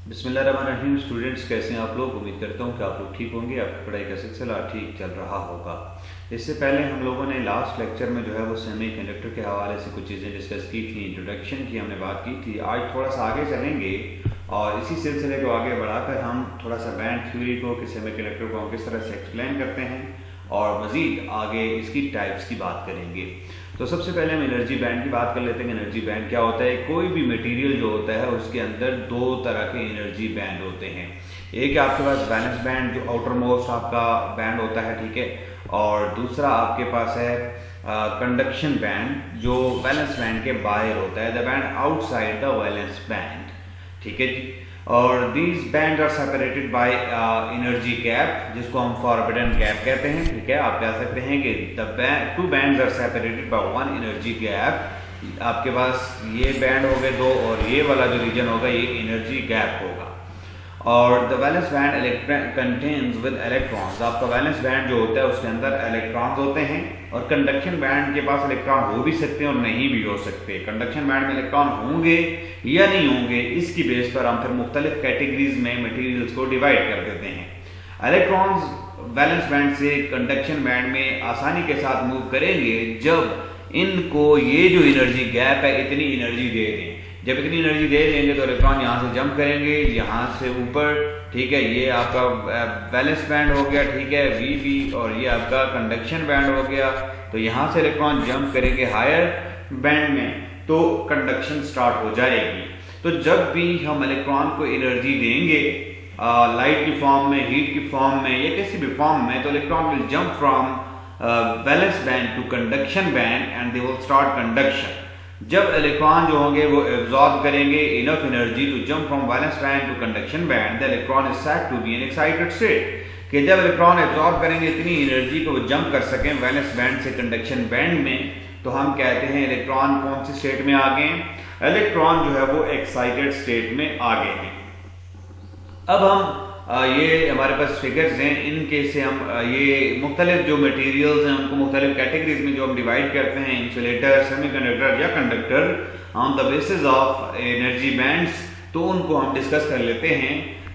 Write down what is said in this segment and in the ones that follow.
बिस्मिल्लाहिर्रहमानिर्रहीम। स्टूडेंट्स कैसे हैं आप लोग? उम्मीद करता हूँ कि आप लोग ठीक होंगे, आपकी पढ़ाई का सिलसिला ठीक चल रहा होगा। इससे पहले हम लोगों ने लास्ट लेक्चर में जो है वो सेमीकंडक्टर के हवाले से कुछ चीज़ें डिस्कस की थी, इंट्रोडक्शन की हमने बात की थी। आज थोड़ा सा आगे चलेंगे और इसी सिलसिले को आगे बढ़ाकर हम थोड़ा सा बैंड थ्योरी को कि सेमीकंडक्टर को हम किस तरह से एक्सप्लेन करते हैं और मज़ीद आगे इसकी टाइप्स की बात करेंगे। तो सबसे पहले हम एनर्जी बैंड की बात कर लेते हैं। एनर्जी बैंड क्या होता है? कोई भी मटेरियल जो होता है उसके अंदर दो तरह के एनर्जी बैंड होते हैं। एक आपके पास बैलेंस बैंड जो आउटर मोस्ट आपका बैंड होता है, ठीक है, और दूसरा आपके पास है कंडक्शन बैंड जो बैलेंस बैंड के बाहर होता है, the band outside the valence band, ठीक है जी। और these band are separated by energy gap जिसको हम फॉरबिडन गैप कहते हैं, ठीक है। आप कह सकते हैं कि the two bands are separated by one energy gap. आपके पास ये बैंड हो गए दो और ये वाला जो रीजन होगा ये एनर्जी गैप होगा। और the valence band contains with electrons. आपका वैलेंस बैंड जो होता है उसके अंदर इलेक्ट्रॉन्स होते हैं और कंडक्शन बैंड के पास इलेक्ट्रॉन हो भी सकते हैं और नहीं भी हो सकते। कंडक्शन बैंड में इलेक्ट्रॉन होंगे या नहीं होंगे इसकी बेस पर हम फिर मुख्तलिफ कैटेगरीज में मटेरियल्स को डिवाइड कर देते हैं। इलेक्ट्रॉन्स वैलेंस बैंड से कंडक्शन बैंड में आसानी के साथ मूव करेंगे जब इनको ये जो एनर्जी गैप है इतनी एनर्जी दे दें। जब इतनी एनर्जी दे देंगे तो इलेक्ट्रॉन यहाँ से जंप करेंगे यहाँ से ऊपर, ठीक है। ये आपका वैलेंस बैंड हो गया, ठीक है, वी और ये आपका कंडक्शन बैंड हो गया। तो यहाँ से इलेक्ट्रॉन जंप करेंगे हायर बैंड में तो कंडक्शन स्टार्ट हो जाएगी। तो जब भी हम इलेक्ट्रॉन को एनर्जी देंगे लाइट की फॉर्म में, हीट की फॉर्म में या किसी भी फॉर्म में, तो electron will jump from valence band to conduction band and they will start conduction. जब इलेक्ट्रॉन जो होंगे वो एब्जॉर्ब करेंगे enough energy to jump from valence band to conduction band, the electron is said to be in excited state. कि जब electron absorb करेंगे इतनी energy को वो जंप कर सकें वैलेंस बैंड से कंडक्शन बैंड में, तो हम कहते हैं इलेक्ट्रॉन कौन सी स्टेट में आ गए? इलेक्ट्रॉन जो है वो एक्साइटेड स्टेट में आ गए हैं। अब हम ये हमारे पास फिगर्स हैं, इनके से हम ये मुख्तलिफ जो मटेरियल्स हैं उनको मुख्तलिफ कैटेगरीज में जो हम डिवाइड करते हैं, इंसुलेटर, सेमीकंडक्टर या conductor, on the basis of energy bands, तो उनको हम डिस्कस कर लेते हैं।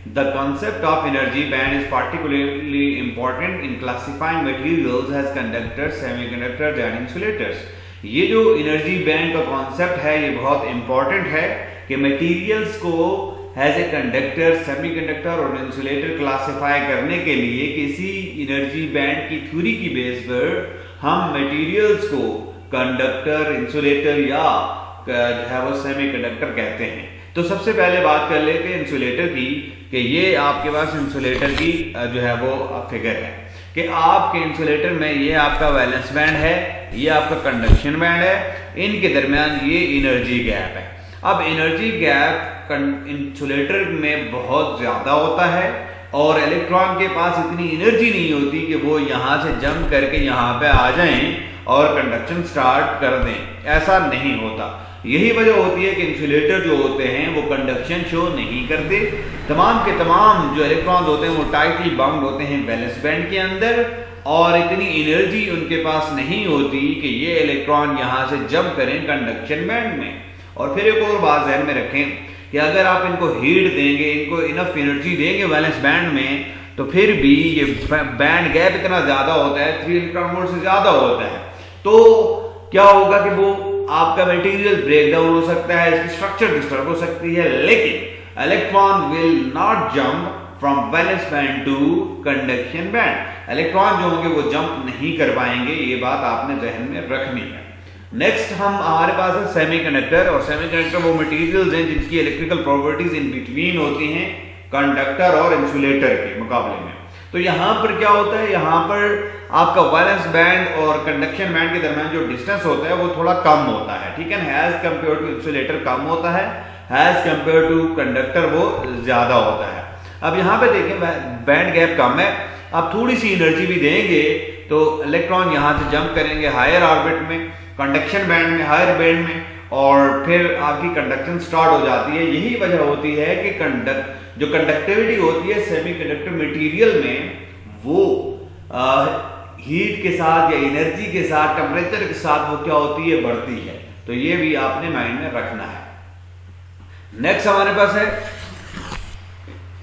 The concept of energy band is particularly important in classifying materials as conductors, semiconductors and insulators. ये जो एनर्जी बैंड का कॉन्सेप्ट है ये बहुत इंपॉर्टेंट है कि मटेरियल्स को एज ए कंडक्टर, सेमीकंडक्टर और इंसुलेटर क्लासिफाई करने के लिए किसी एनर्जी बैंड की थ्योरी की बेस पर हम मटेरियल्स को कंडक्टर, इंसुलेटर या जो है वो सेमीकंडक्टर कहते हैं। तो सबसे पहले बात कर लेते हैं इंसुलेटर की कि ये आपके पास इंसुलेटर की जो है वो फिगर है कि आपके इंसुलेटर में ये आपका वैलेंस बैंड है, ये आपका कंडक्शन बैंड है, इनके दरमियान ये एनर्जी गैप है। अब एनर्जी गैप इंसुलेटर में बहुत ज्यादा होता है और इलेक्ट्रॉन के पास इतनी एनर्जी नहीं होती कि वो यहां से जंप करके यहां पे आ जाएं और कंडक्शन स्टार्ट कर दें, ऐसा नहीं होता। यही वजह होती है कि इंसुलेटर जो होते हैं वो कंडक्शन शो नहीं करते। तमाम के तमाम जो इलेक्ट्रॉन होते हैं वो टाइटली बाउंड होते हैं वैलेंस बैंड के अंदर और इतनी एनर्जी उनके पास नहीं होती कि ये इलेक्ट्रॉन यहां से जंप करें कंडक्शन बैंड में। और फिर एक और बात ध्यान में रखें कि अगर आप इनको हीट देंगे, इनको इनफ एनर्जी देंगे वैलेंस बैंड में, तो फिर भी ये बैंड गैप इतना ज्यादा होता है, 3 इलेक्ट्रॉन वोल्ट से ज्यादा होता है, तो क्या होगा कि वो आपका मटेरियल ब्रेक डाउन हो सकता है, इसकी स्ट्रक्चर डिस्टर्ब हो सकती है, लेकिन electron will not jump from valence band to conduction band. Electron जो होंगे वो जंप नहीं कर पाएंगे, ये बात आपने जहन में रखनी है। नेक्स्ट हम हमारे पास है सेमीकंडक्टर, और सेमीकंडक्टर वो मटेरियल्स हैं जिनकी इलेक्ट्रिकल प्रॉपर्टीज इन बिटवीन होती हैं कंडक्टर और इंसुलेटर के मुकाबले में। तो यहां पर क्या होता है, यहां पर आपका वैलेंस बैंड और कंडक्शन बैंड के दरमियान जो डिस्टेंस होता है वो थोड़ा कम होता है, ठीक है, एज कंपेयर टू इंसुलेटर कम होता है, एज कंपेयर टू कंडक्टर वो ज्यादा होता है। अब यहां पे देखें बैंड गैप कम है, आप थोड़ी सी एनर्जी भी देंगे तो इलेक्ट्रॉन यहां से जंप करेंगे हायर ऑर्बिट में, कंडक्शन बैंड में, हायर बैंड में, और फिर आपकी कंडक्शन स्टार्ट हो जाती है। यही वजह होती है कि जो कंडक्टिविटी होती है सेमीकंडक्टर मटेरियल में वो हीट के साथ या एनर्जी के साथ, टेम्परेचर के साथ वो क्या होती है, बढ़ती है। तो ये भी आपने माइंड में रखना है। नेक्स्ट हमारे पास है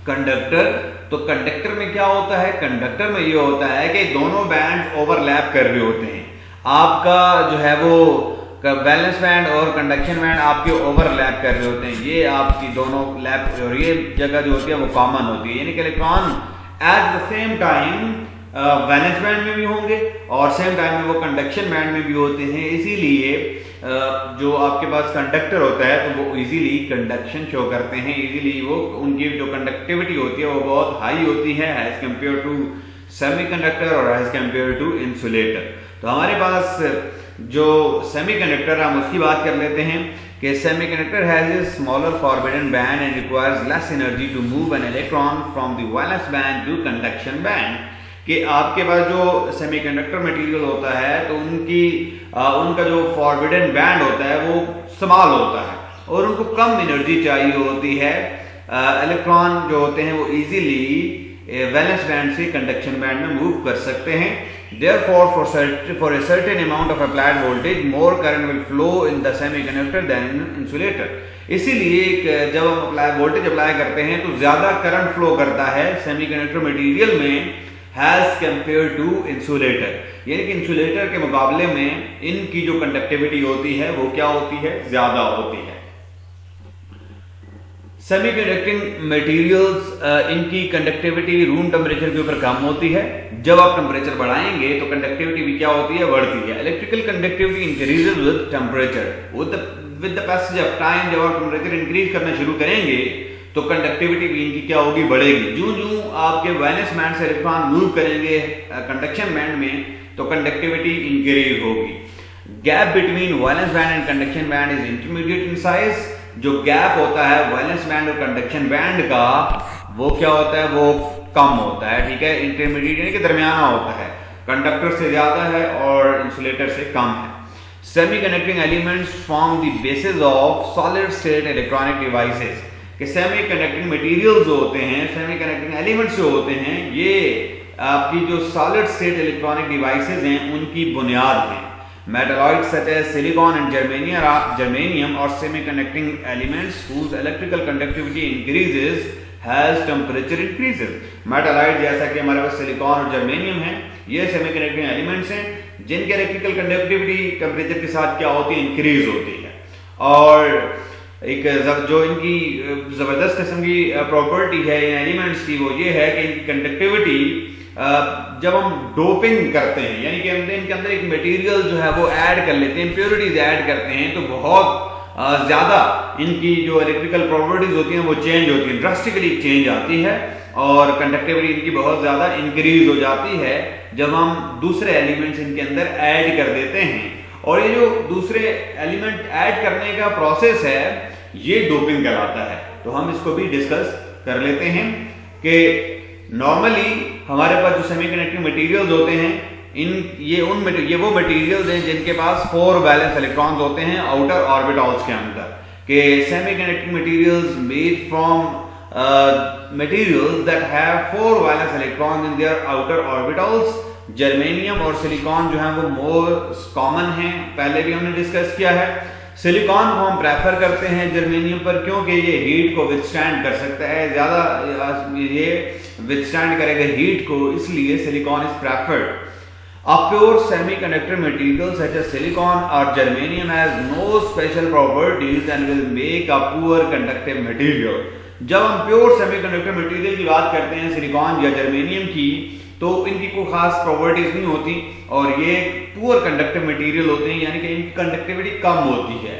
कंडक्टर। तो कंडक्टर में क्या होता है, कंडक्टर में ये होता है कि दोनों बैंड ओवरलैप कर रहे होते हैं। आपका जो है वो वैलेंस बैंड और कंडक्शन बैंड आपके ओवरलैप कर रहे होते हैं, ये आपकी दोनों लैप और ये जगह जो होती है वो कॉमन होती है, यानी कि electron at the same time valence band में भी होंगे और सेम टाइम में वो कंडक्शन बैंड में भी होते हैं। इसीलिए जो आपके पास कंडक्टर होता है तो वो इजीली कंडक्शन शो करते हैं, इजीली वो उनकी जो कंडक्टिविटी होती है वो बहुत हाई होती है एज कंपेयर टू सेमीकंडक्टर और एज कंपेयर टू इंसुलेटर। तो हमारे पास जो सेमीकंडक्टर हम उसकी बात कर लेते हैं कि semiconductor has a smaller forbidden band and requires less energy to move an electron from the valence band to conduction band. कि आपके पास जो सेमीकंडक्टर मटेरियल होता है तो उनका जो फॉरबिडन बैंड होता है वो स्मॉल होता है और उनको कम एनर्जी चाहिए होती है। इलेक्ट्रॉन जो होते हैं वो इजीली वैलेंस बैंड से कंडक्शन बैंड में मूव कर सकते हैं। Therefore, for a certain amount of applied voltage, more current will flow in the semiconductor than in insulator. इसीलिए जब हम वोल्टेज अप्लाई करते हैं तो ज्यादा करंट फ्लो करता है सेमीकंडक्टर मटेरियल में as compared to insulator, यानी कि इंसुलेटर के मुकाबले में इनकी जो कंडक्टिविटी होती है वो क्या होती है, ज्यादा होती है। सेमीकंडक्टिंग मटेरियल्स इनकी कंडक्टिविटी रूम टेम्परेचर के ऊपर कम होती है। जब आप टेम्परेचर बढ़ाएंगे तो कंडक्टिविटी भी क्या होती है, बढ़ती है। Electrical conductivity increases with temperature, with the passage of time. जब आप टेम्परेचर इंक्रीज करना शुरू करेंगे तो कंडक्टिविटी भी इनकी क्या होगी, बढ़ेगी। जो आपके वैलेंस बैंड से इलेक्ट्रॉन मूव करेंगे कंडक्शन बैंड में तो कंडक्टिविटी इंक्रीज होगी। Gap between valence band and conduction band is intermediate in size. जो गैप होता है वैलेंस बैंड और कंडक्शन बैंड का वो क्या होता है, वो कम होता है, ठीक है। इंटरमीडिएट यानी कि दरमियाना होता है, कंडक्टर से ज्यादा है और इंसुलेटर से कम है। Semiconducting elements form the basis of solid state electronic devices. कि सेमीकंडक्टिंग मटेरियल जो होते हैं, सेमीकंडक्टिंग एलिमेंट्स जो होते हैं, ये आपकी जो सॉलिड स्टेट इलेक्ट्रॉनिक डिवाइसेस हैं उनकी बुनियाद हैं। Metalloids such as silicon and germanium और semiconducting elements whose electrical conductivity increases as temperature increases। Metalloid जैसा कि हमारे पास सिलिकॉन और जर्मेनियम है, ये सेमीकंडक्टिंग एलिमेंट्स हैं जिनकी इलेक्ट्रिकल कंडक्टिविटी टेम्परेचर के साथ क्या होती है, इंक्रीज होती है। और एक जो इनकी जबरदस्त किस्म की प्रॉपर्टी है इन एलिमेंट्स की वो ये है कि इनकी कंडक्टिविटी जब हम डोपिंग करते हैं, यानी कि हम इनके अंदर एक मटेरियल जो है वो ऐड कर लेते हैं, इम्प्योरिटीज ऐड करते हैं, तो बहुत ज्यादा इनकी जो इलेक्ट्रिकल प्रॉपर्टीज होती हैं वो चेंज होती है, ड्रास्टिकली चेंज आती है और कंडक्टिविटी इनकी बहुत ज्यादा इंक्रीज हो जाती है जब हम दूसरे एलिमेंट्स इनके अंदर ऐड कर देते हैं। और ये जो दूसरे एलिमेंट ऐड करने का प्रोसेस है ये डोपिंग कहलाता है। तो हम इसको भी डिस्कस कर लेते हैं कि नॉर्मली हमारे पास जो सेमीकंडक्टिंग मटेरियल्स होते हैं ये वो मटेरियल्स हैं जिनके पास 4 वैलेंस इलेक्ट्रॉन्स होते हैं आउटर ऑर्बिटल्स के अंदर। कि semiconducting materials made from materials that have 4 valence electrons in their outer orbitals. Germanium और सिलिकॉन जो है वो मोस्ट कॉमन है, पहले भी हमने डिस्कस किया है। सिलिकॉन को हम प्रेफर करते हैं जर्मेनियम पर क्योंकि ये हीट को विथस्टैंड कर सकता है, ज्यादा ये विथस्टैंड करेगा हीट को, इसलिए silicon is preferred. A pure semiconductor material such as silicon or germanium has no special properties and will make a poor conductive material। जब हम प्योर सेमीकंडक्टर मटेरियल की बात करते हैं सिलिकॉन या जर्मेनियम की तो इनकी कोई खास प्रॉपर्टीज नहीं होती और ये पुअर कंडक्टिव मटेरियल होते हैं, यानी कि इनकी कंडक्टिविटी कम होती है।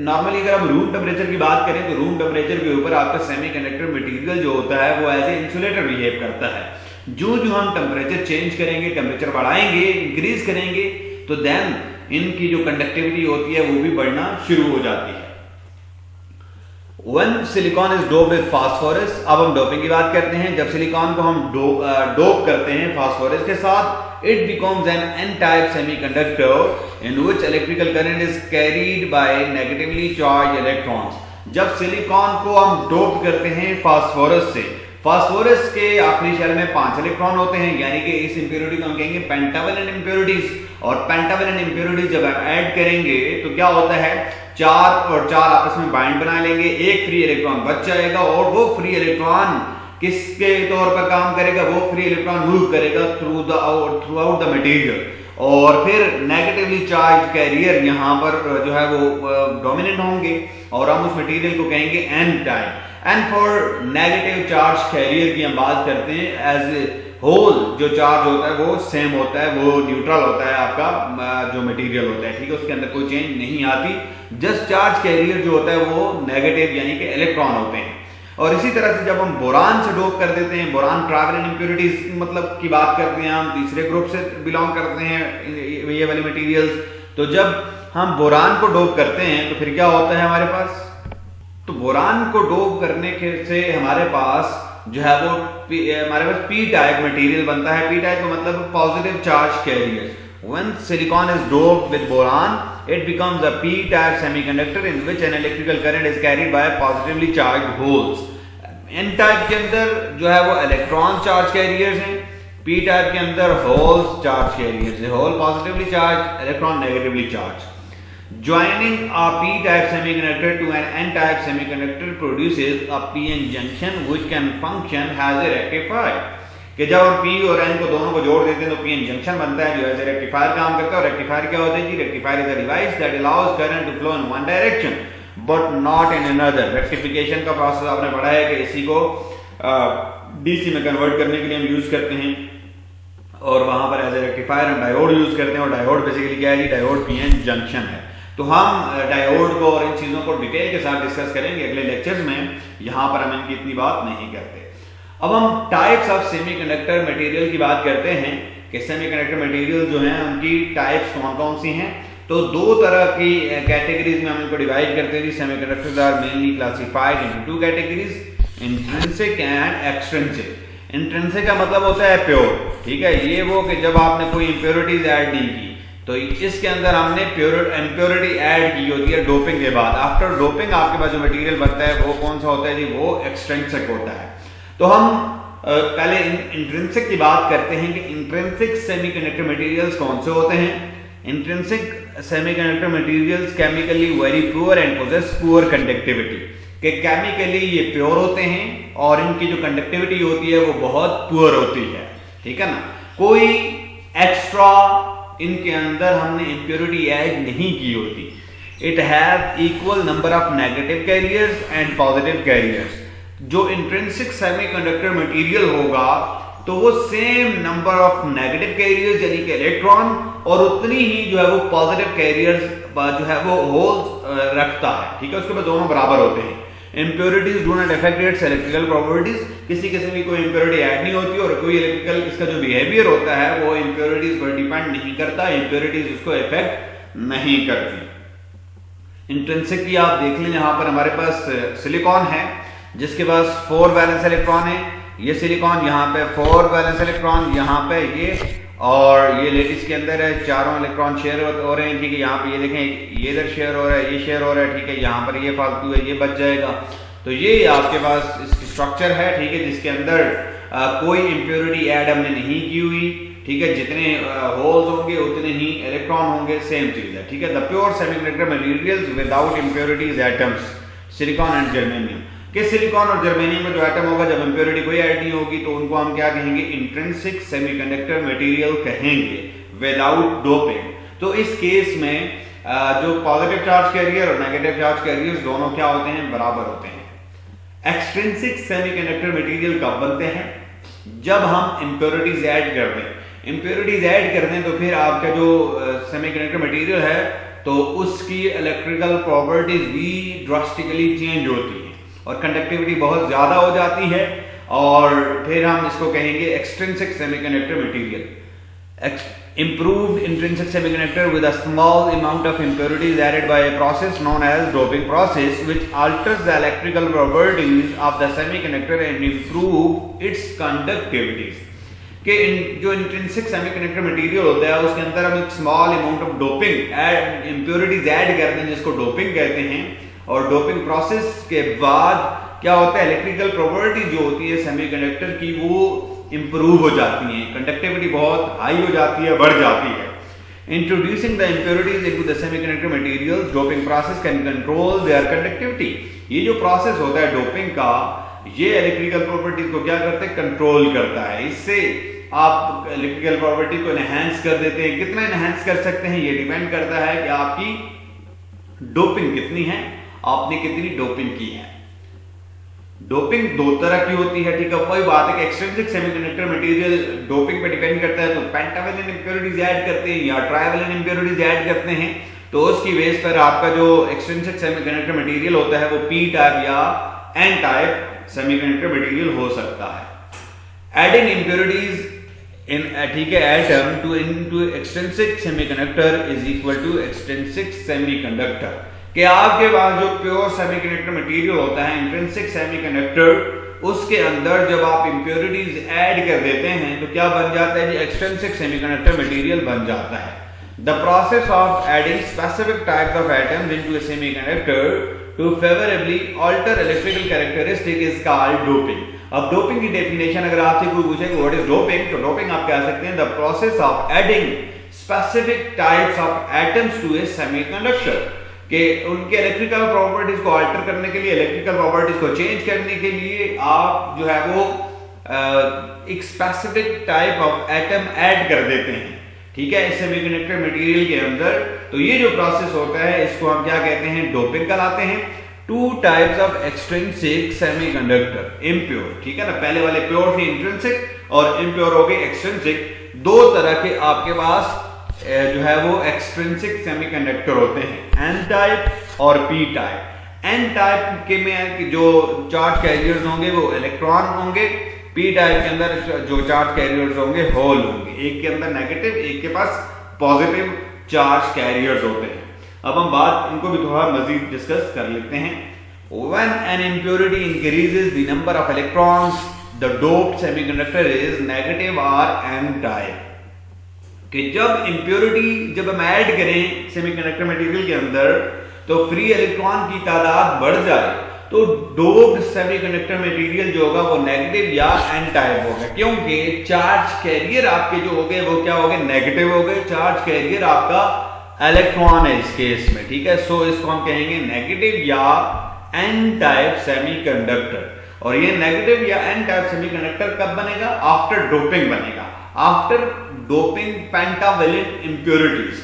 नॉर्मली अगर हम रूम टेम्परेचर की बात करें तो रूम टेम्परेचर के ऊपर आपका सेमीकंडक्टर मटेरियल जो होता है वो एज ए इंसुलेटर बिहेव करता है। जो हम टेम्परेचर चेंज करेंगे, टेम्परेचर बढ़ाएंगे, इंक्रीज करेंगे तो देन इनकी जो कंडक्टिविटी होती है वो भी बढ़ना शुरू हो जाती है। When silicon is doped with phosphorus, अब हम डोपिंग की बात करते हैं। जब सिलिकॉन को हम डोप करते हैं फास्फोरस के साथ, it becomes an n-type semiconductor in which electrical current is carried by negatively charged electrons। जब सिलिकॉन को हम डोप करते हैं फास्फोरस से, फास्फोरस के आखिरी शेल में 5 इलेक्ट्रॉन होते हैं, यानी कि इस इंप्योरिटी को हम कहेंगे पेंटावैलेंट इंप्योरिटीज। और पेंटावैलेंट इंप्योरिटीज जब हम ऐड करेंगे तो क्या होता है, 4 और 4 आपस में बाइंड बना लेंगे, एक फ्री इलेक्ट्रॉन बच जाएगा और वो फ्री इलेक्ट्रॉन किसके तौर पर काम करेगा, वो फ्री इलेक्ट्रॉन मूव करेगा थ्रू आउट द मटेरियल, और फिर नेगेटिवली चार्ज कैरियर यहाँ पर जो है वो डोमिनेंट होंगे, और हम उस मटेरियल को कहेंगे N type. And for negative charge carrier की हम बात करते हैं, एज होल जो चार्ज होता है वो सेम होता है, वो न्यूट्रल होता है आपका जो मटेरियल होता है, ठीक है, उसके अंदर कोई चेंज नहीं आती। जस्ट चार्ज कैरियर जो होता है वो नेगेटिव यानी कि इलेक्ट्रॉन होते हैं। और इसी तरह से जब हम बोरान से डोप कर देते हैं, बोरान ट्रैवलिंग इम्प्योरिटीज मतलब की बात करते हैं, हम तीसरे ग्रुप से बिलोंग करते हैं ये वाले मटेरियल्स, तो जब हम बोरान को डोप करते हैं तो फिर क्या होता है हमारे पास, तो बोरान को डोप करने से हमारे पास जो है वो हमारे पास पी टाइप मटेरियल बनता है। पी टाइप का मतलब positive charge carrier. When silicon is doped with boron, it becomes a p-type semiconductor in which an electrical current is carried by positively charged holes. n-type के अंदर जो है वो electron charge carriers हैं, p-type के अंदर होल्स चार्ज कैरियर्स हैं, hole positively charge, electron negatively charge. Joining a p-type semiconductor to an n-type semiconductor produces a p-n junction which can function as a rectifier. कि जब हम P और N को दोनों को जोड़ देते हैं तो P-N जंक्शन बनता है जो ऐसे रेक्टिफायर काम करता है। और रेक्टिफायर क्या होता है जी, rectifier is a device that allows current to flow in one direction but not in another. Rectification का प्रोसेस आपने पढ़ा है कि इसी को डीसी में कन्वर्ट करने के लिए हम यूज करते हैं, और वहां पर एज ए रेक्टिफायर हम डायोड यूज करते हैं, और डायोड बेसिकली क्या है जी, डायोड P-N जंक्शन है। तो हम डायोड को और इन चीजों को डिटेल के साथ डिस्कस करेंगे अगले लेक्चर्स में, यहां पर हम इनकी इतनी बात नहीं करते। अब हम टाइप्स ऑफ सेमीकंडक्टर मटेरियल की बात करते हैं कि सेमीकंडक्टर मटेरियल जो हैं उनकी टाइप्स कौन कौन सी हैं। तो दो तरह की कैटेगरीज में हम इनको डिवाइड करते हैं। Semiconductors are mainly classified into two categories, intrinsic and extrinsic. Intrinsic का मतलब होता है प्योर, ठीक है, ये वो कि जब आपने कोई इंप्योरिटीज ऐड नहीं की, तो इसके अंदर हमने इम्प्योरिटी ऐड की होती है डोपिंग के बाद। आफ्टर डोपिंग आपके पास जो मटेरियल बनता है वो कौन सा होता है जी, वो एक्सट्रिंसिक होता है। तो हम पहले इंट्रिंसिक की बात करते हैं कि इंट्रिंसिक सेमीकंडक्टर मटेरियल्स कौन से होते हैं। Intrinsic semiconductor materials chemically very poor and possess poor conductivity, कि केमिकली ये प्योर होते हैं और इनकी जो कंडक्टिविटी होती है वो बहुत पुअर होती है, ठीक है ना। कोई एक्स्ट्रा इनके अंदर हमने इंप्योरिटी ऐड नहीं की होती। It have equal number of negative carriers and positive carriers. जो इंट्रिंसिक सेमीकंडक्टर मटेरियल होगा तो वो same number of negative carriers यानी कि इलेक्ट्रॉन और उतनी ही जो है वो पॉजिटिव कैरियर्स जो है वो होल्स रखता है, ठीक है, उसके बाद दोनों बराबर होते हैं। Impurities do not affect it's electrical properties, किसी किस्म की कोई इंप्योरिटी ऐड नहीं होती और कोई इलेक्ट्रिकल इसका जो बिहेवियर होता है वो इंप्योरिटीज पर डिपेंड नहीं करता, इंप्योरिटीज उसको इफेक्ट नहीं करती। इंट्रिंसिक की आप देख लें, यहाँ पर हमारे पास सिलिकॉन है जिसके पास 4 वैलेंस इलेक्ट्रॉन है, ये सिलिकॉन यहाँ पे 4 वैलेंस इलेक्ट्रॉन, यहाँ पे ये, और ये लेटिस के अंदर है, चारों इलेक्ट्रॉन शेयर हो रहे हैं, ठीक है। यहाँ पे ये देखें, ये इधर शेयर हो रहा है, ये शेयर हो रहा है, ठीक है, यहाँ पर ये फालतू है, ये बच जाएगा। तो ये आपके पास इसकी स्ट्रक्चर है, ठीक है, जिसके अंदर कोई इंप्योरिटी ऐड हमने नहीं की हुई, ठीक है। जितने होल्स होंगे उतने ही इलेक्ट्रॉन होंगे, सेम चीज है, ठीक है। The pure semiconductor materials without impurities atoms, silicon and germanium. कि सिलिकॉन और जर्मेनियम में जो एटम होगा, जब इंप्योरिटी कोई ऐड नहीं होगी तो उनको हम क्या कहेंगे, इंट्रिंसिक सेमीकंडक्टर मटेरियल कहेंगे विदाउट डोपिंग। तो इस केस में जो पॉजिटिव चार्ज कैरियर और नेगेटिव चार्ज कैरियर्स दोनों क्या होते हैं, बराबर होते हैं। एक्सट्रिंसिक सेमीकंडक्टर मटेरियल कब बनते हैं, जब हम इंप्योरिटीज ऐड कर दें। इंप्योरिटीज ऐड कर दें तो फिर आपका जो सेमीकंडक्टर मटेरियल है तो उसकी इलेक्ट्रिकल प्रॉपर्टीज भी ड्रास्टिकली चेंज होती है और कंडक्टिविटी बहुत ज्यादा हो जाती है, और फिर हम इसको कहेंगे extrinsic semiconductor material. improved intrinsic semiconductor with a small amount of impurities added by a process known as doping process, which alters the electrical properties of the semiconductor and improve its conductivities। कि जो intrinsic semiconductor material होता है उसके अंदर हम एक small amount of doping impurities add करते हैं जिसको डोपिंग कहते हैं, और डोपिंग प्रोसेस के बाद क्या होता है, इलेक्ट्रिकल प्रॉपर्टी जो होती है सेमीकंडक्टर की वो इंप्रूव हो जाती है, कंडक्टिविटी बहुत हाई हो जाती है, बढ़ जाती है। Introducing the impurities into the semiconductor materials, doping process can control their conductivity. ये जो प्रोसेस होता है डोपिंग का, ये इलेक्ट्रिकल प्रॉपर्टीज को क्या करते हैं, कंट्रोल करता है। इससे आप इलेक्ट्रिकल प्रॉपर्टी को एनहांस कर देते हैं। कितना एनहांस कर सकते हैं ये डिपेंड करता है कि आपकी डोपिंग कितनी है, आपने कितनी डोपिंग की है। डोपिंग दो तरह की होती है, ठीक है। कोई बात है कि एक्सट्रिंसिक सेमीकंडक्टर मटेरियल डोपिंग पे डिपेंड करता है, तो पेंटावैलेंट इंप्योरिटीज ऐड करते हैं या ट्राइवैलेंट इंप्योरिटीज ऐड करते हैं, तो उसकी बेस पर आपका जो एक्सट्रिंसिक सेमीकंडक्टर मटेरियल होता है वो पी टाइप या एन टाइप सेमीकंडक्टर मटेरियल हो सकता है। एडिंग इंप्योरिटीज इन, ठीक है, atom to into extrinsic semiconductor is equal to extrinsic semiconductor. कि आपके पास जो प्योर सेमीकंडक्टर मटेरियल होता है, इंट्रिंसिक सेमीकंडक्टर, उसके अंदर जब आप इंप्योरिटीज ऐड कर देते हैं तो क्या बन जाता है, एक्सट्रिंसिक सेमीकंडक्टर मटेरियल बन जाता है। The process of adding specific types of atoms into a semiconductor to favourably alter electrical characteristic is called doping. अब डोपिंग की डेफिनेशन अगर आपसे कोई पूछे व्हाट इज डोपिंग, तो डोपिंग आप कह सकते हैं the process of adding specific types of atoms to a semiconductor, कि उनके इलेक्ट्रिकल प्रॉपर्टीज को अल्टर करने के लिए, इलेक्ट्रिकल प्रॉपर्टीज को चेंज करने के लिए आप जो है वो एक specific type of atom add कर देते हैं, ठीक है, इस सेमीकंडक्टर मटेरियल के अंदर। तो ये जो प्रोसेस होता है इसको हम क्या कहते हैं, डोपिंग कहलाते हैं। Two types of extrinsic semiconductor, impure, ठीक है ना, पहले वाले प्योर थे इंट्रिंसिक और इम्प्योर हो गए एक्सट्रिंसिक। दो तरह के आपके पास जो है वो एक्सट्रिंसिक सेमीकंडक्टर होते हैं, एन टाइप और पी टाइप। एन टाइप के में जो चार्ज कैरियर्स होंगे वो इलेक्ट्रॉन होंगे, पी टाइप के अंदर जो चार्ज कैरियर्स होंगे होल होंगे, एक के अंदर नेगेटिव, एक के पास पॉजिटिव चार्ज कैरियर्स होते हैं। अब हम बात इनको भी थोड़ा मजीद डिस्कस कर लेते हैं। When an impurity increases the number of electrons, the doped semiconductor is negative or n type। कि जब इंप्योरिटी जब हम ऐड करें सेमीकंडक्टर मटेरियल के अंदर तो फ्री इलेक्ट्रॉन की तादाद बढ़ जाए तो डोप्ड सेमीकंडक्टर मटेरियल जो होगा वो नेगेटिव या एन टाइप होगा, क्योंकि चार्ज कैरियर आपके जो हो गए वो क्या हो गए, नेगेटिव हो गए। चार्ज कैरियर आपका इलेक्ट्रॉन है इस केस में, ठीक है। सो इसको हम कहेंगे नेगेटिव या एन टाइप सेमीकंडक्टर। और ये नेगेटिव या एन टाइप सेमीकंडक्टर कब बनेगा, आफ्टर डोपिंग बनेगा, after doping pentavalent impurities।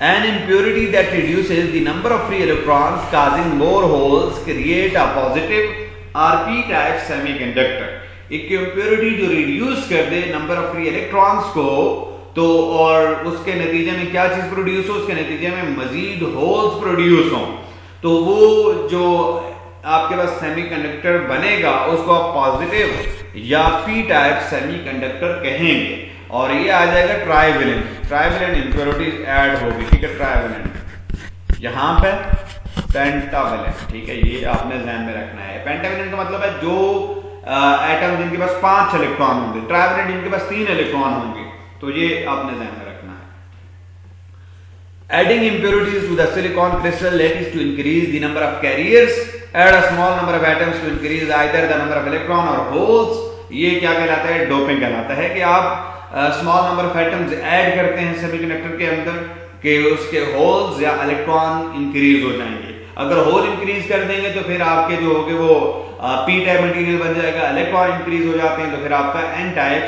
An impurity that reduces the number of free electrons causing more holes create a positive or p-type semiconductor। एक impurity जो reduce कर दे number of free electrons को, तो और उसके नतीजे में क्या चीज प्रोड्यूस हो, उसके नतीजे में मजीद होल्स प्रोड्यूस हो, तो वो जो आपके पास सेमीकंडक्टर बनेगा उसको आप पॉजिटिव या पी टाइप सेमीकंडक्टर कहेंगे। और ये आ जाएगा ट्राइवेलेंट इंप्योरिटीज ऐड होगी, ठीक है, ट्राइवेलेंट, यहां पे पेंटावेलेंट, ठीक है, ये आपने ध्यान में रखना है। पेंटावेलेंट का मतलब है जो एटम जिनके पास 5 इलेक्ट्रॉन होंगे, ट्राइवेलेंट जिनके पास 3 इलेक्ट्रॉन होंगे, तो ये आपने ध्यान में रखना है। Adding impurities to the silicon crystal lattice to increase the number of carriers, add a small number of atoms to increase either the number of electron or holes। ये क्या कहलाता है, डोपिंग कहलाता है। कि आप small number of atoms add करते हैं सेमीकंडक्टर के अंदर कि उसके होल्स या इलेक्ट्रॉन इंक्रीज हो जाएंगे। अगर होल इंक्रीज कर देंगे तो फिर आपके जो होंगे वो पी टाइप मटेरियल बन जाएगा, इलेक्ट्रॉन इंक्रीज हो जाते हैं तो फिर आपका एन टाइप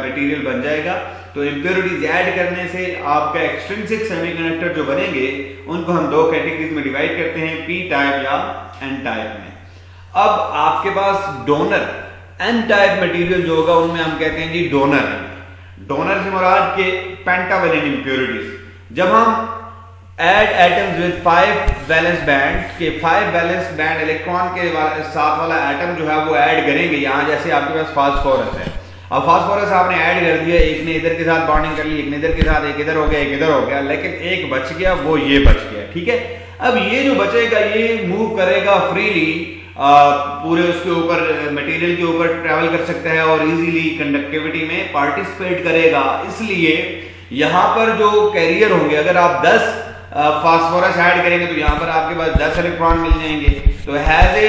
मटेरियल बन जाएगा। तो इंप्योरिटीज ऐड करने से आपका एक्सट्रिंसिक सेमीकंडक्टर जो बनेंगे उनको हम दो कैटेगरीज में डिवाइड करते हैं, पी टाइप या एन टाइप में। अब आपके पास डोनर एन टाइप मटेरियल जो होगा उनमें हम कहते हैं जी डोनर है। डोनर से मुराद के पेंटावेलेंट इंप्योरिटीज। जब हम add atoms with 5 valence band के 5 वैलेंस बैंड इलेक्ट्रॉन के साथ वाला एटम जो है वो ऐड करेंगे, यहां जैसे आपके पास फास्फोरस है, अब फास्फोरस आपने ऐड कर दिया, एक ने इधर के साथ बॉन्डिंग कर ली, एक ने इधर के साथ, एक इधर हो गया, एक इधर हो गया, लेकिन एक बच गया, वो ये बच गया, ठीक है। अब ये जो बचेगा ये मूव करेगा फ्रीली, पूरे उसके ऊपर मटेरियल के ऊपर ट्रेवल कर सकता है और इजीली कंडक्टिविटी में पार्टिसिपेट करेगा। इसलिए यहां पर जो कैरियर होंगे, अगर आप 10 फास्फोरस ऐड करेंगे तो यहां पर आपके पास 10 इलेक्ट्रॉन मिल जाएंगे। तो has a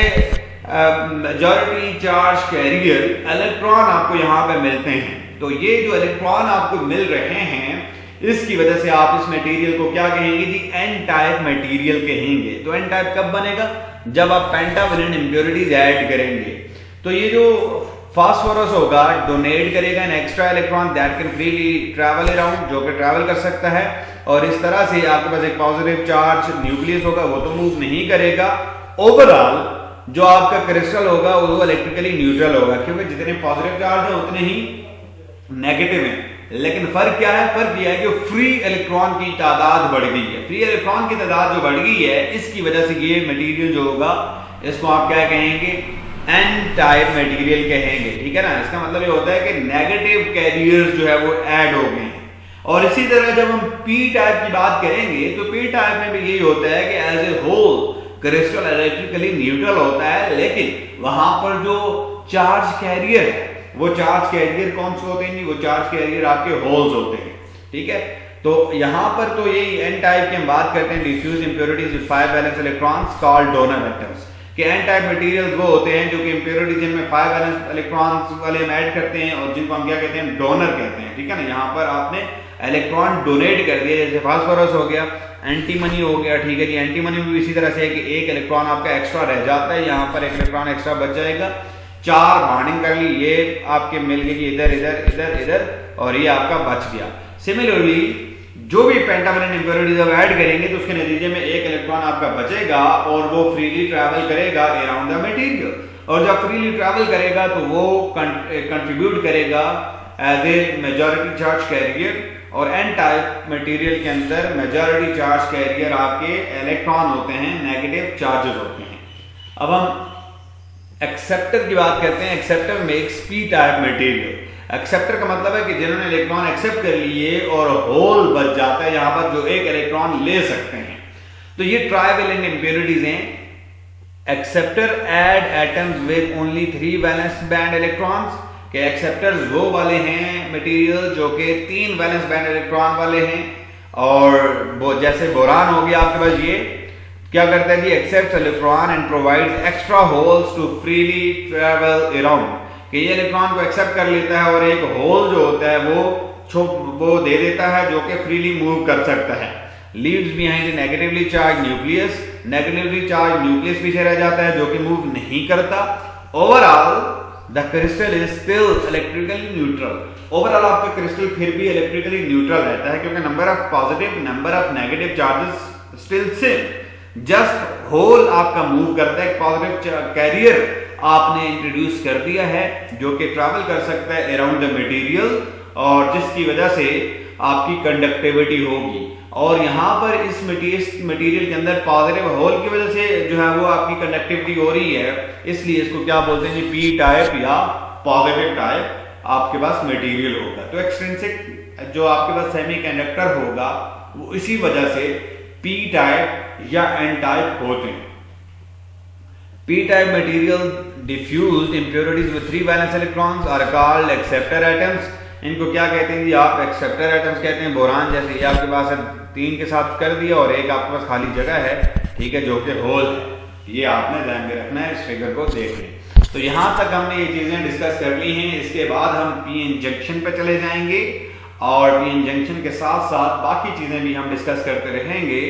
majority charge career electron आपको यहां पे मिलते हैं। तो ये जो इलेक्ट्रॉन आपको मिल रहे हैं इसकी वजह से आप इस मटेरियल को क्या कहेंगे जी, एन टाइप मटेरियल कहेंगे। तो एन टाइप कब बनेगा, जब आप पेंटावेलेंट इंप्योरिटीज ऐड करेंगे। तो ये जो फास्फोरस होगा डोनेट करेगा an extra electron that can freely travel around, जो कि ट्रैवल कर सकता है, और इस तरह से आपके पास एक पॉजिटिव चार्ज न्यूक्लियस होगा, वो तो मूव नहीं करेगा। ओवरऑल जो आपका क्रिस्टल होगा वो इलेक्ट्रिकली न्यूट्रल होगा, क्योंकि जितने पॉजिटिव चार्ज है उतने ही नेगेटिव हैं। लेकिन फर्क क्या है? फर्क यह है कि फ्री इलेक्ट्रॉन की तादाद बढ़ गई है। फ्री इलेक्ट्रॉन की तादाद जो बढ़ गई है, इसकी वजह से ये मटेरियल जो होगा इसको आप क्या कहेंगे? एन टाइप मटेरियल कहेंगे, ठीक है ना। इसका मतलब ये होता है कि नेगेटिव कैरियर जो है वो ऐड हो गए हैं। और इसी तरह जब हम पी टाइप की बात करेंगे तो पी टाइप में भी यही होता है कि as a whole crystal electrically neutral होता है, लेकिन वहां पर जो चार्ज कैरियर है वो चार्ज कैरियर कौन से होते हैं? वो चार्ज कैरियर आपके होल्स होते हैं, ठीक है। तो यहां पर तो यही एन टाइप की हम बात करते हैं, diffuse impurities with 5 valence electrons called donor atoms, कि एन टाइप मटेरियल्स वो होते हैं जो कि इंप्योरिटीज जिनमें 5 वैलेंस इलेक्ट्रॉन्स वाले हम ऐड करते हैं और जिनको हम क्या कहते हैं? डोनर कहते हैं, ठीक है ना। यहां पर आपने इलेक्ट्रॉन डोनेट कर दिया, जैसे फास्फोरस हो गया, एंटीमनी हो गया, ठीक है जी। एंटीमनी में भी इसी तरह से है कि एक इलेक्ट्रॉन आपका एक्स्ट्रा रह जाता है, यहां पर एक इलेक्ट्रॉन एक्स्ट्रा बच जाएगा, 4 बॉन्डिंग कर ली, ये आपके मिल गई इधर इधर इधर इधर, और ये आपका बच गया। सिमिलरली जो भी पेंटावैलेंट इंप्योरिटीज अब ऐड करेंगे तो उसके नतीजे में एक इलेक्ट्रॉन आपका बचेगा और वो फ्रीली ट्रैवल करेगा अराउंड द मटेरियल, और जब फ्रीली ट्रैवल करेगा तो वो कंट्रीब्यूट करेगा as a majority charge carrier, और एन टाइप मटेरियल के अंदर मेजॉरिटी चार्ज कैरियर आपके इलेक्ट्रॉन होते हैं, नेगेटिव चार्जेस होते हैं। अब हम एक्सेप्टर की बात करते हैं। Acceptor makes P type material. Acceptor का मतलब है कि जिन्होंने इलेक्ट्रॉन एक्सेप्ट कर लिए और होल बच जाता है यहां पर जो एक इलेक्ट्रॉन ले सकते हैं, तो ये ट्राइवैलेंट इंप्योरिटीज हैं। Acceptor add atoms with only 3 valence band electrons, के एक्सेप्टर्स वो वाले हैं मटेरियल जो कि 3 वैलेंस बैंड इलेक्ट्रॉन वाले हैं, और वो जैसे बोरान हो गया आपके पास, ये क्या करता है जी? Accepts electron and provides extra holes to freely travel around, कि ये इलेक्ट्रॉन को एक्सेप्ट कर लेता है और एक होल जो होता है वो दे देता है जो कि फ्रीली मूव कर सकता है। Leaves behind negatively charge nucleus, negatively charge nucleus पीछे रह जाता है जो कि मूव नहीं करता। Overall the crystal is still electrically neutral. Overall आपका क्रिस्टल फिर भी इलेक्ट्रिकली न्यूट्रल रहता है, क्योंकि number of positive number of negative charges still same, just hole आपका मूव करता है। पॉजिटिव कैरियर आपने इंट्रोड्यूस कर दिया है जो कि ट्रैवल कर सकता है अराउंड द मटेरियल, और जिसकी वजह से आपकी कंडक्टिविटी होगी। और यहां पर इस मटेरियल के अंदर पॉजिटिव होल की वजह से जो है वो आपकी कंडक्टिविटी हो रही है, इसलिए इसको क्या बोलते हैं? पी टाइप या पॉजिटिव टाइप आपके पास मटेरियल होगा। तो एक्सट्रिंसिक जो आपके पास सेमीकंडक्टर होगा वो इसी वजह से पी टाइप या एन टाइप होते हैं। P type material diffused impurities with 3 valence electrons are called acceptor atoms. इनको क्या कहते हैं जी? आप एक्सेप्टर एटम्स कहते हैं। बोरान जैसे ये आपके पास 3 के साथ कर दिया और एक आपके पास खाली जगह है, ठीक है, जो कि होल है। ये आपने ध्यान में रखना है, इस फिगर को देख लें। तो यहां तक हमने ये चीजें डिस्कस कर ली हैं। इसके बाद हम पीएन जंक्शन पे चले जाएंगे और पीएन जंक्शन के साथ साथ बाकी चीजें भी हम डिस्कस करते रहेंगे।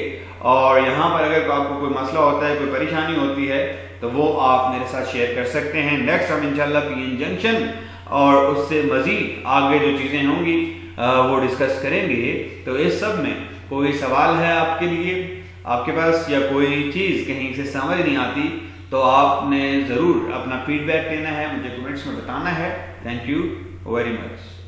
और यहाँ पर अगर आपको कोई मसला होता है, कोई परेशानी होती है, तो वो आप मेरे साथ शेयर कर सकते हैं। नेक्स्ट हम इंशाल्लाह पीएन जंक्शन और उससे मजीद आगे जो चीज़ें होंगी वो डिस्कस करेंगे। तो इस सब में कोई सवाल है आपके लिए, आपके पास, या कोई चीज़ कहीं से समझ नहीं आती, तो आपने ज़रूर अपना फीडबैक देना है, मुझे कमेंट्स में बताना है। Thank you very much.